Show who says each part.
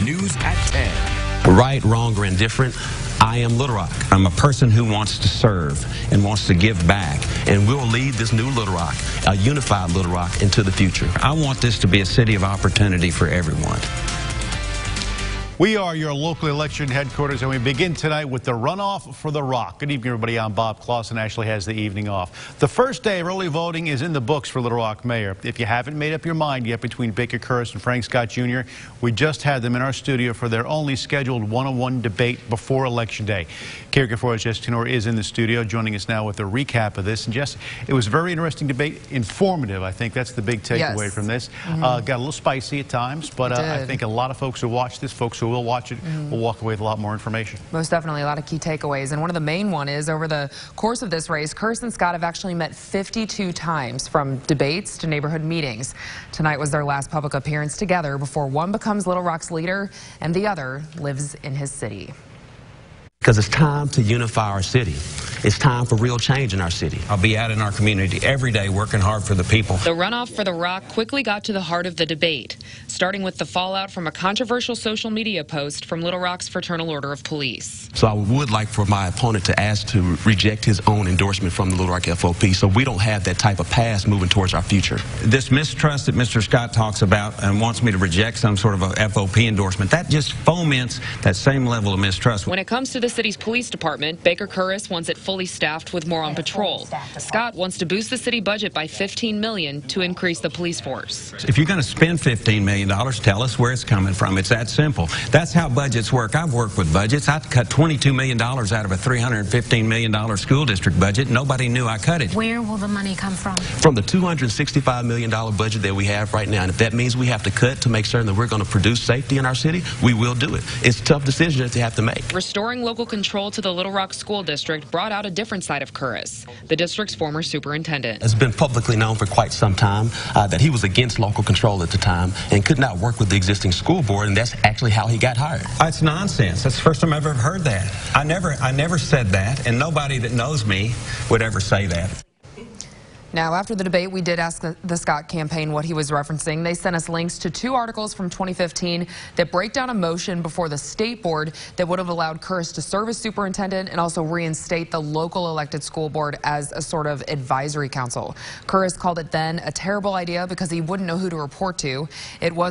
Speaker 1: News at 10.
Speaker 2: Right, wrong, or indifferent, I am Little Rock. I'm a person who wants to serve and wants to give back, and we'll lead this new Little Rock, a unified Little Rock, into the future.
Speaker 3: I want this to be a city of opportunity for everyone.
Speaker 4: We are your local election headquarters, and we begin tonight with the runoff for the Rock. Good evening, everybody. I'm Bob Clausen. Ashley has the evening off. The first day of early voting is in the books for Little Rock Mayor. If you haven't made up your mind yet between Baker Kurrus and Frank Scott Jr., we just had them in our studio for their only scheduled one-on-one debate before Election Day. Caretaker Jess Tenor is in the studio, joining us now with a recap of this. And Jess, it was a very interesting debate, informative. I think that's the big takeaway from this. Got a little spicy at times, but I think a lot of folks who watch this, folks who will watch it, will walk away with a lot more information.
Speaker 5: Most definitely a lot of key takeaways, and one of the main one is over the course of this race, Kurrus and Scott have actually met 52 times, from debates to neighborhood meetings. Tonight was their last public appearance together before one becomes Little Rock's leader and the other lives in his city.
Speaker 2: Because it's time to unify our city. It's time for real change in our city.
Speaker 3: I'll be out in our community every day working hard for the people.
Speaker 6: The runoff for the Rock quickly got to the heart of the debate, starting with the fallout from a controversial social media post from Little Rock's Fraternal Order of Police.
Speaker 2: So I would like for my opponent to ask to reject his own endorsement from the Little Rock FOP, so we don't have that type of past moving towards our future.
Speaker 3: This mistrust that Mr. Scott talks about and wants me to reject some sort of a FOP endorsement, that just foments that same level of mistrust.
Speaker 6: When it comes to the city's police department, Baker Kurrus wants it fully staffed with more on patrol. Scott wants to boost the city budget by $15 million to increase the police force.
Speaker 3: If you're going to spend $15 million, tell us where it's coming from. It's that simple. That's how budgets work. I've worked with budgets. I cut $22 million out of a $315 million school district budget. Nobody knew I cut it.
Speaker 7: Where will the money come from?
Speaker 2: From the $265 million budget that we have right now. And if that means we have to cut to make certain that we're going to produce safety in our city, we will do it. It's a tough decision that you have to make.
Speaker 6: Restoring local control to the Little Rock School District brought out a different side of Kurrus, the district's former superintendent.
Speaker 2: It's been publicly known for quite some time that he was against local control at the time and could not work with the existing school board, and that's actually how he got hired.
Speaker 3: It's nonsense. That's the first time I've ever heard that. I never said that, and nobody that knows me would ever say that.
Speaker 5: Now, after the debate, we did ask the Scott campaign what he was referencing. They sent us links to 2 articles from 2015 that break down a motion before the state board that would have allowed Kurrus to serve as superintendent and also reinstate the local elected school board as a sort of advisory council. Kurrus called it then a terrible idea because he wouldn't know who to report to. It was